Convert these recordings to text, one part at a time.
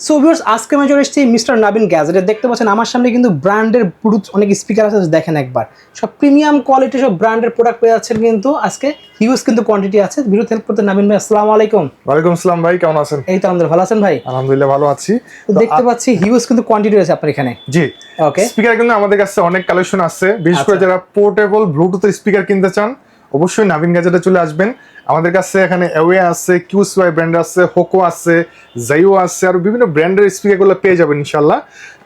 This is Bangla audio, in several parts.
সো ভিউয়ার্স, আজকে আমি চলে এসেছি মিস্টার নাবিন গ্যাজেটে। দেখতে পাচ্ছেন আমার সামনে কিন্তু ব্র্যান্ডের ব্লুটুথ অনেক স্পিকার আছে, দেখেন একবার সব প্রিমিয়াম কোয়ালিটি সব ব্র্যান্ডের প্রোডাক্ট পেয়ে যাচ্ছেন। কিন্তু আজকে হিউজ কিন্তু কোয়ান্টিটি আছে। ভিডিও হেল্প করতে নাবিন ভাই, আসসালামু আলাইকুম। ওয়ালাইকুম আসসালাম ভাই, কেমন আছেন? এই তো আলহামদুলিল্লাহ, ভালো আছেন ভাই? আলহামদুলিল্লাহ ভালো আছি। তো দেখতে পাচ্ছি হিউজ কিন্তু কোয়ান্টিটি রয়েছে আপনার এখানে। জি, ওকে। স্পিকার কিন্তু আমাদের কাছে অনেক কালেকশন আছে, বিশেষ করে যারা পোর্টেবল ব্লুটুথ স্পিকার কিনতে চান অবশ্যই নাবিন গ্যাজেটে চলে আসবেন। আমাদের কাছে এখানে অ্যাওয়ে আছে, কিউসওয়াই ব্র্যান্ড আছে, হোকো আছে, জাইও আছে, আর বিভিন্ন ব্র্যান্ডের স্পিকারগুলো পেয়ে যাবেন ইনশাআল্লাহ।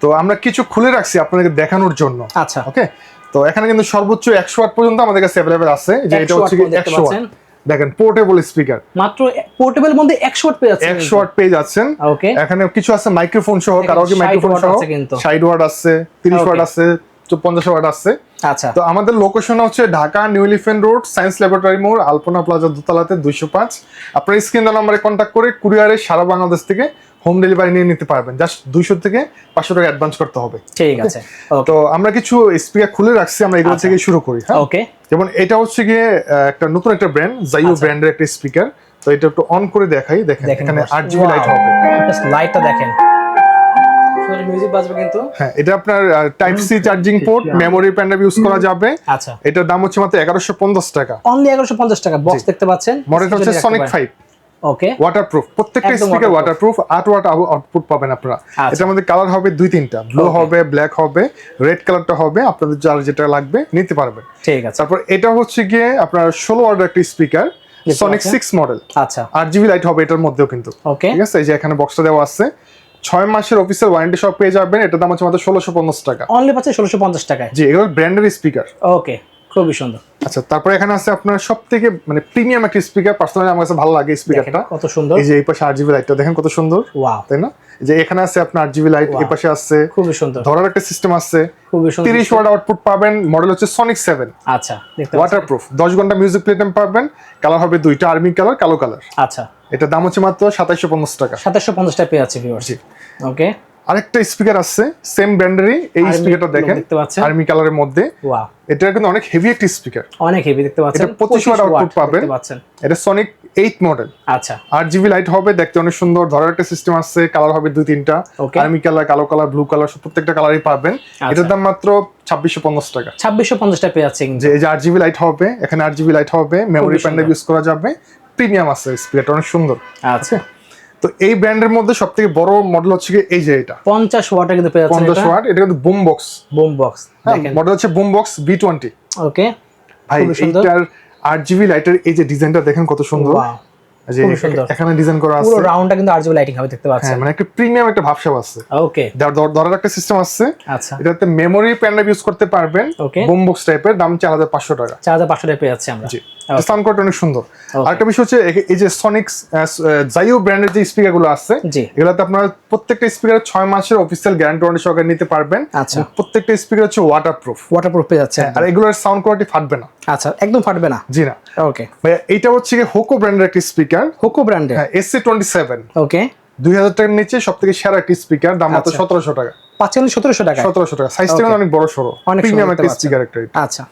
তো আমরা কিছু খুলে রাখছি আপনাদের দেখানোর জন্য। আচ্ছা, ওকে। তো এখানে কিন্তু সর্বোচ্চ 100 ওয়াট পর্যন্ত আমাদের কাছে अवेलेबल আছে, যে এটা হচ্ছে 100 ওয়াট। দেখেন পোর্টেবল স্পিকার, মাত্র পোর্টেবল মধ্যে 100 ওয়াট পেয়ে যাচ্ছেন। 100 ওয়াট পেয়ে যাচ্ছেন। ওকে। এখানে কিছু আছে মাইক্রোফোন সহ, কারাওকে মাইক্রোফোন সহ 60 ওয়াট আছে, 30 ওয়াট আছে, 50 ওয়াট আছে। আচ্ছা। তো আমাদের লোকেশন হচ্ছে Dhaka new elephant road, science laboratory মোড়, আলপনা প্লাজা দোতলাতে 205। আপনার স্ক্রিন নাম্বারে কন্ট্যাক্ট করে কুরিয়ারে সারা বাংলাদেশ থেকে হোম ডেলিভারি নিয়ে নিতে পারবেন। জাস্ট 200 থেকে 500 টাকা অ্যাডভান্স করতে হবে। ঠিক আছে। তো আমরা কিছু স্পিকার খুলে রাখছি, আমরা এগুলো থেকে শুরু করি। হ্যাঁ, ওকে। যেমন এটা হচ্ছে গিয়ে একটা নতুন একটা ব্র্যান্ড, জাইও ব্র্যান্ডের একটা স্পিকার। তো এটা একটু অন করে দেখাই। দেখেন এখানে 8GB লাইট হবে। লাইটটা দেখেন, মিউজিক বাজবে কিন্তু। হ্যাঁ, এটা আপনার type C charging port, memory pen drive use করা যাবে। আচ্ছা, এটার দাম হচ্ছে মাত্র 1150 টাকা। অনলি 1150 টাকা। বক্স দেখতে পাচ্ছেন, মডেল হচ্ছে সনিক 5। ওকে। ওয়াটারপ্রুফ, প্রত্যেকটা স্পিকার ওয়াটারপ্রুফ। 8 ওয়াট আউটপুট পাবেন আপনারা। এটার মধ্যে কালার হবে 2-3টা, ব্লু হবে, ব্ল্যাক হবে, রেড কালারটা হবে। আপনাদের যার যেটা লাগবে নিতে পারবেন। ঠিক আছে। তারপর এটা হচ্ছে গিয়ে আপনার 16 ওয়াটের একটা স্পিকার, সনিক 6 মডেল। আচ্ছা, 8GB লাইট হবে এটার মধ্যেও কিন্তু। ওকে, ঠিক আছে। এই যে এখানে বক্সটা দেওয়া আছে, 6 মাসের অফিসিয়াল ওয়ারেন্টি সব পেয়ে যাবেন। এটার দাম হচ্ছে মাত্র 1650 টাকা। অনলি পাচ্ছে 1650 টাকায়। জি, এগুলো ব্র্যান্ডের স্পিকার। ওকে, খুবই সুন্দর। আচ্ছা, তারপরে এখানে আছে আপনার সবথেকে মানে প্রিমিয়াম একটা স্পিকার, পার্সোনালি আমার কাছে ভালো লাগে স্পিকারটা। কত সুন্দর। এই যে এই পাশে 8GB লাইটটা দেখেন কত সুন্দর। ওয়াও, তাই না? যে এখানে আছে আপনার 8GB লাইট, এই পাশে আছে খুবই সুন্দর ধরার একটা সিস্টেম আছে, খুবই সুন্দর। 30 ওয়াট আউটপুট পাবেন। মডেল হচ্ছে সনিক 7। আচ্ছা, দেখতে ওয়াটারপ্রুফ, 10 ঘন্টা মিউজিক প্লে টাইম পাবেন। কালার হবে দুইটা, আর্মি কালার, কালো কালার। আচ্ছা, এটা দাম হচ্ছে মাত্র 2750 টাকা। 2750 টাকা পেয়ে আছে ভিউয়ার্স। ওকে। আরেকটা স্পিকার আছে সেম ব্র্যান্ডেরই, এই স্পিকারটা দেখেন দেখতে পাচ্ছেন, আর্মি কালারের মধ্যে। ওয়াও, এটা কিন্তু অনেক হেভি একটা স্পিকার, অনেক হেভি দেখতে পাচ্ছেন। এটা 25 ওয়াট আউটপুট পাবেন। দেখতে পাচ্ছেন, এটা সনিক 8 মডেল। আচ্ছা, 8GB লাইট হবে, দেখতে অনেক সুন্দর। ধরার একটা সিস্টেম আছে, কালার হবে 2-3টা, আর্মি কালার, কালো কালার, ব্লু কালার, প্রত্যেকটা কালারই পাবেন। এটার দাম মাত্র 2650 টাকা। 2650 টাকা পেয়ে যাচ্ছে। যে এই যে 8GB লাইট হবে, এখানে 8GB লাইট হবে, মেমোরি পেন ড্রাইভ ইউজ করা যাবে। প্রিমিয়াম আছে স্পিকারটা, অনেক সুন্দর। আচ্ছা, তো এই ব্র্যান্ডের মধ্যে সবথেকে বড় মডেল হচ্ছে এই যে এটা 50 ওয়াটের কিন্তু পেয়ে যাচ্ছে। 50 ওয়াট। এটা কিন্তু বুম বক্স। বুম বক্স দেখেন, মডেল হচ্ছে বুম বক্স B20। ওকে ভাই, এইটার 8GB লাইটের এই যে ডিজাইনটা দেখেন কত সুন্দর। যে এখানে ডিজাইন করা আছে, পুরো রাউন্ডটা কিন্তু RGB লাইটিং হবে, দেখতে পাচ্ছেন। হ্যাঁ, মানে একটা প্রিমিয়াম একটা ভাবসাব আছে। ওকে। ধরার একটা সিস্টেম আছে। আচ্ছা, এটাতে মেমোরি পেন ড্রাইভ ইউজ করতে পারবেন। বুম বক্স টাইপের, দাম 4500 টাকা। 4500 টাকা পেয়ে যাচ্ছে আমরা। জি, সাউন্ড কোয়ালিটি অনেক সুন্দর। আরেকটা বিষয় হচ্ছে এই যে সনিক জাইও ব্র্যান্ডের যে স্পিকার গুলো আছে, এগুলোতে আপনারা প্রত্যেকটা স্পিকারের 6 মাসের অফিসিয়াল গ্যারান্টি ওয়ারেন্টি সহকারে নিতে পারবেন। আচ্ছা, প্রত্যেকটা স্পিকার হচ্ছে ওয়াটারপ্রুফ পেয়ে যাচ্ছে। আর এগুলোর সাউন্ড কোয়ালিটি ফাটবে না। আচ্ছা, একদম ফাটবে না। জি না। ওকে ভাই, এইটা হচ্ছে হোকো ব্র্যান্ডের একটা স্পিকার। হোকো ব্র্যান্ডের, হ্যাঁ, SC27। ওকে। 2000 টাকার নিচে সবথেকে সেরা একটা স্পিকার, দাম মাত্র 1700 টাকা। পাচ্ছেন 1700 টাকা। 1700 টাকা। সাইজটা অনেক বড় সরো, প্রিমিয়াম একটা স্পিকার একটা। আচ্ছা,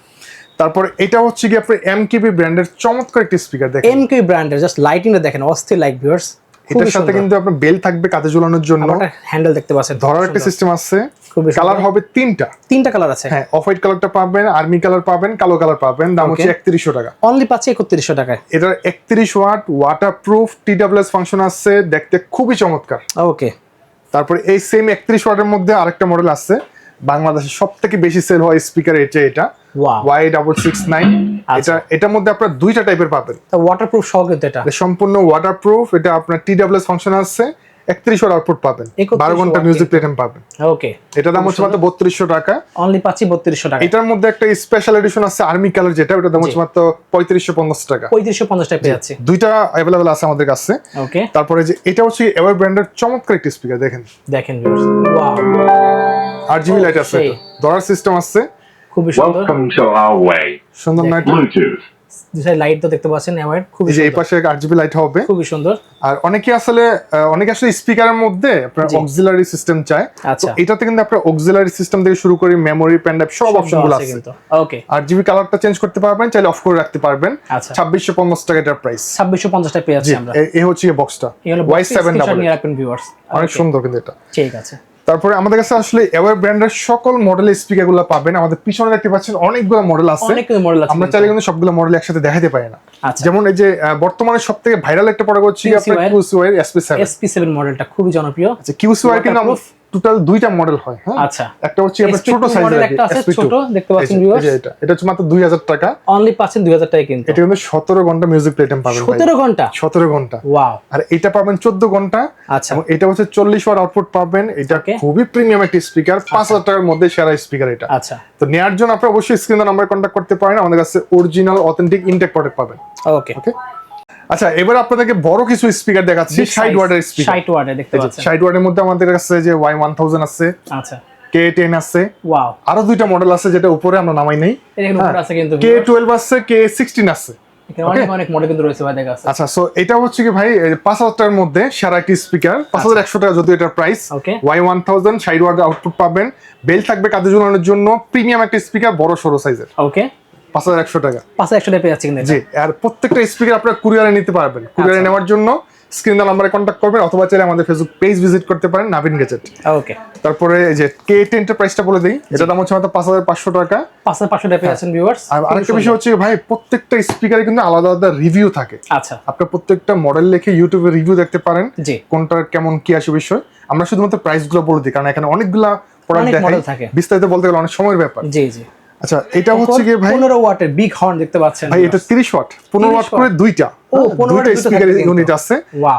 তারপর এটা হচ্ছে কি আপনার MKB ব্র্যান্ডের চমৎকার একটা স্পিকার। দেখেন MKB ব্র্যান্ডের জাস্ট লাইটিংটা দেখেন, অস্থির লাইট ভিউয়ার্স। এটার সাথে কিন্তু আপনার বেল থাকবে কাঁধে ঝুলানোর জন্য। হ্যান্ডেল দেখতে পাচ্ছেন, ধরার একটা সিস্টেম আছে। কালার হবে 3টা কালার আছে। হ্যাঁ, অফ হোয়াইট কালারটা পাবেন, আর্মি কালার পাবেন, কালো কালার পাবেন। দাম হচ্ছে 3100 টাকা। অনলি পাচ্ছে 3100 টাকায়। এটার 31 ওয়াট ওয়াটারপ্রুফ TWS ফাংশন আছে, দেখতে খুবই চমৎকার। ওকে। তারপর এই সেম 31 ওয়াটের মধ্যে আরেকটা মডেল আছে, বাংলাদেশে সবথেকে বেশি সেল হয় স্পিকার এটা Y669। এটার মধ্যে আপনারা 2টা টাইপের পাবেন। ওয়াটারপ্রুফ সহ কিন্তু এটা সম্পূর্ণ ওয়াটারপ্রুফ। এটা আপনার TWS ফাংশন আছে, 31 ওয়াট আউটপুট পাবেন, 12 ঘন্টা মিউজিক প্লে টাইম পাবেন। ওকে। এটা দাম হচ্ছে মাত্র 3200 টাকা। অনলি পাচ্ছি 3200 টাকা। এটার মধ্যে একটা স্পেশাল এডিশন আছে আর্মি কালার, যেটা ওটা দাম হচ্ছে মাত্র 3550 টাকা। 3550 টাকা পেয়ে যাচ্ছে। 2টা अवेलेबल আছে আমাদের কাছে। ওকে। তারপরে যে এটা হচ্ছে এভার ব্র্যান্ডের চমৎকার একটা স্পিকার, দেখেন ভিউয়ার্স, ওয়াও, 8GB লাইট আছে, ধরার সিস্টেম আছে, খুবই সুন্দর। Welcome to our way. সুন্দর না? Bluetooth. দুই সাইড লাইট তো দেখতে পাচ্ছেন অ্যাওয়ার্ড, খুব এই যে এই পাশে আরজিবি লাইট হবে, খুবই সুন্দর। আর অনেকে আসলে স্পিকারের মধ্যে আপনার অক্সিলারি সিস্টেম চায়, আচ্ছা তো এটাতে কিন্তু আপনার অক্সিলারি সিস্টেম থেকে শুরু করে মেমোরি, পেন ড্রাইভ সব অপশনগুলো আছে। ওকে, আরজিবি কালারটা চেঞ্জ করতে পারবেন, চাইলে অফ করে রাখতে পারবেন। আচ্ছা 2650 টাকা এটার প্রাইস। 2650 টাকা পেয়ে যাচ্ছি আমরা। এই হচ্ছে এই বক্সটা Y7 নিয়ে রাখবেন ভিউয়ার্স, অনেক সুন্দর কিন্তু এটা। ঠিক আছে। তারপরে আমাদের কাছে আসলে এওয়ার ব্র্যান্ডের সকল মডেলের স্পিকারগুলো পাবেন। আমাদের পিছনে দেখতে পাচ্ছেন অনেকগুলো মডেল আছে, অনেকগুলো মডেল আছে, আমরা চাইলে কিন্তু সবগুলো মডেল একসাথে দেখাতে পারি না। আচ্ছা, যেমন এই যে বর্তমানে সবথেকে ভাইরাল একটা প্রোডাক্ট হচ্ছে আপনার QCY SP7 মডেলটা খুবই জনপ্রিয়। আচ্ছা, QCY কিন্তু টোটাল দুইটা মডেল হয়। হ্যাঁ, আচ্ছা, একটা হচ্ছে আপনার ছোট সাইজের একটা আছে, ছোট দেখতে পাচ্ছেন ভিউয়ার্স, এটা হচ্ছে মাত্র 2000 টাকা অনলি পাচ্ছেন 2000 টাকা কিন্তু। এটা কিন্তু 17 ঘন্টা মিউজিক প্লেটাম পাবেন। 17 ঘন্টা? 17 ঘন্টা, ওয়াও। আর এটা পাবেন 14 ঘন্টা। আচ্ছা, এবং এটা হচ্ছে 40 ওয়াট আউটপুট পাবেন। এটা খুবই প্রিমিয়াম একটা স্পিকার, 5000 টাকার মধ্যে সেরা স্পিকার এটা। আচ্ছা, তো নেয়ার জন্য আপনারা অবশ্যই স্ক্রিনে নাম্বার কন্ট্যাক্ট করতে পারেন, আমাদের কাছে অরিজিনাল অথেন্টিক ইনটেক প্রোডাক্ট পাবেন। ওকে ওকে। আচ্ছা, এবার আপনাদেরকে বড় কিছু স্পিকার দেখাচ্ছি। 60 ওয়াটের স্পিকার, 60 ওয়াটের দেখতে পাচ্ছেন। 60 ওয়াটের মধ্যে আমাদের কাছে যে Y1000 আছে, আচ্ছা, K10 আছে, ওয়াও, আরো দুইটা মডেল আছে যেটা উপরে আমরা নামাই নেই। এখানে উপরে আছে কিন্তু K12 আছে, K16 আছে, এখানে অনেক অনেক মডেল কিন্তু রয়েছে ভাই, দেখা আছে। আচ্ছা, সো এটা হচ্ছে কি ভাই 5000 টাকার মধ্যে সেরা একটি স্পিকার, 5100 টাকা যদি এটার প্রাইস। ওকে, Y1000 60 ওয়াট আউটপুট পাবেন, বেল থাকবে কাঁধে ঝুলানোর জন্য, প্রিমিয়াম একটা স্পিকার, বড় সরো সাইজের। ওকে, 5100 টাকা। 5100 টাকা পেয়ে যাচ্ছে কিন্তু। জি, আর প্রত্যেকটা স্পিকার আপনারা কুরিয়ারে নিতে পারবেন। কুরিয়ারে নেওয়ার জন্য স্ক্রিনে নাম্বারে কন্ট্যাক্ট করবেন, অথবা চাইলে আমাদের ফেসবুক পেজ ভিজিট করতে পারেন, নাভিন গ্যাজেট। ওকে, তারপরে এই যে K10 এর প্রাইসটা বলে দেই, এটার দাম হচ্ছে মাত্র 5500 টাকা। 5500 টাকা পেয়ে যাচ্ছেন ভিউয়ার্স। আর আরেকটা বিষয় হচ্ছে ভাই, প্রত্যেকটা স্পিকারে কিন্তু আলাদা আলাদা রিভিউ থাকে। আচ্ছা, আপনারা প্রত্যেকটা মডেল লিখে ইউটিউবে রিভিউ দেখতে পারেন, জি, কোনটার কেমন কি আসে বিষয়। আমরা শুধুমাত্র প্রাইসগুলো বলে দিই, কারণ এখানে অনেকগুলা প্রোডাক্ট দেখাই, বিস্তারিত বলতে গেলে অনেক সময়ের ব্যাপার। জি জি। আচ্ছা, এটা হচ্ছে কি ভাই 15 ওয়াটের বিগ হর্ন দেখতে পাচ্ছেন ভাই, এটা 30 ওয়াট, 15 ওয়াট করে দুইটা স্পিকার ইউনিট আছে।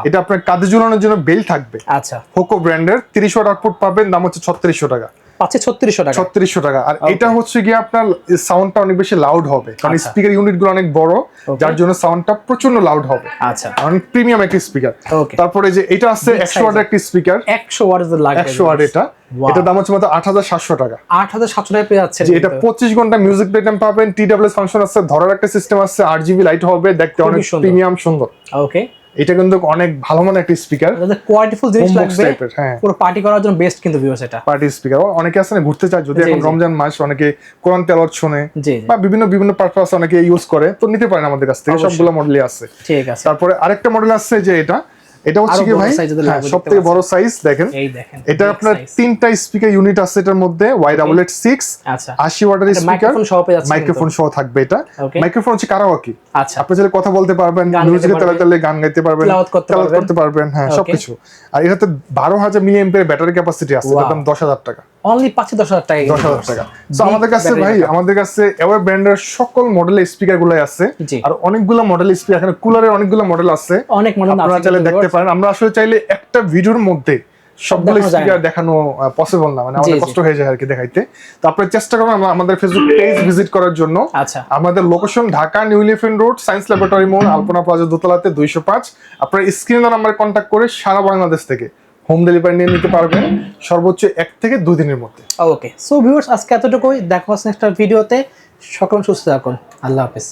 এটা আপনার কাঁধে ঝুলানোর জন্য বেল থাকবে। আচ্ছা, হোকো ব্র্যান্ডের 30 ওয়াট আউটপুট পাবেন, দাম হচ্ছে 3600 টাকা। পাচ্ছে 3600 টাকা। 3600 টাকা। আর এটা হচ্ছে কি আপনার সাউন্ডটা অনেক বেশি লাউড হবে, কারণ স্পিকার ইউনিটগুলো অনেক বড়, যার জন্য সাউন্ডটা প্রচন্ড লাউড হবে। আচ্ছা, অনেক প্রিমিয়াম একটা স্পিকার। তারপরে যে এটা আছে 100 ওয়াটের একটা স্পিকার, 100 ওয়াট লাগবে, 100 ওয়াট। এটা দাম হচ্ছে মাত্র 8700 টাকা। 8700 টাকা পেয়ে যাচ্ছে। এটা 25 ঘন্টা মিউজিক প্লেটাম পাবেন, TWS ফাংশন আছে, ধরার একটা সিস্টেম আছে, RGB লাইট হবে, দেখতে অনেক প্রিমিয়াম সুন্দর। ওকে, এটা কিন্তু অনেক ভালো মানের একটা স্পিকার, কোয়ালিটিফুল জিনিস লাগবে। হ্যাঁ, পুরো পার্টি করার জন্য বেস্ট কিন্তু ভিউয়ার্স এটা। পার্টি স্পিকার অনেকে আছে না ঘুরতে চায়, যদি এখন রমজান মাস, অনেকে কোরআন তেলাওয়াত শুনে বা বিভিন্ন পারপাস অনেকে ইউজ করে, তো নিতে পারেন আমাদের কাছ থেকে, সবগুলো মডেলই আছে। ঠিক আছে। তারপরে আরেকটা মডেল আছে যে এটা হচ্ছে কি ভাই সবথেকে বড় সাইজ, দেখেন এটা আপনার তিনটা স্পিকার ইউনিট আছে এটার মধ্যে, Y886, 80 ওয়াটের স্পিকার, মাইক্রোফোন সহ থাকবে। এটা মাইক্রোফোন হচ্ছে কারাওয়াকি, আপনি চাইলে কথা বলতে পারবেন, মিউজিকে তালে গান গাইতে পারবেন, তেলাওয়াত করতে পারবেন, হ্যাঁ সবকিছু। আর এটাতে 12000 মিলিঅ্যাম্পিয়ার ব্যাটারি ক্যাপাসিটি আছে, এর দাম 10000 টাকা। অনলি 10000 টাকা। 10000 টাকা। সো আমাদের কাছে ভাই, আমাদের কাছে এওয়ার ব্র্যান্ডের সকল মডেলের স্পিকার গুলো আছে, আর অনেকগুলো মডেল স্পিকার, এখানে কুলারের অনেকগুলো মডেল আছে, অনেক মডেল আপনারা চাইলে দেখতে পারেন। আমরা আসলে চাইলে একটা ভিডিওর মধ্যে সবগুলো স্পিকার দেখানো পসিবল না, মানে আমাদের কষ্ট হয়ে যায় আর কি দেখাইতে। তো আপনারা চেষ্টা করুন আমাদের ফেসবুক পেজ ভিজিট করার জন্য। আচ্ছা, আমাদের location Dhaka new elephant road, science laboratory মোড়, আলপনা প্লাজা দোতলাতে 205। আপনারা স্ক্রিনে নাম্বারে কন্ট্যাক্ট করে সারা বাংলাদেশ থেকে হোম ডেলিভারি নিয়ে নিতে পারবেন, সর্বোচ্চ 1 থেকে 2 দিনের মধ্যে। ওকে, সো ভিউয়ার্স, আজকে এতটুকুই, দেখা হচ্ছে নেক্সট ভিডিওতে। সকল সুস্থ থাকুন, আল্লাহ হাফেজ।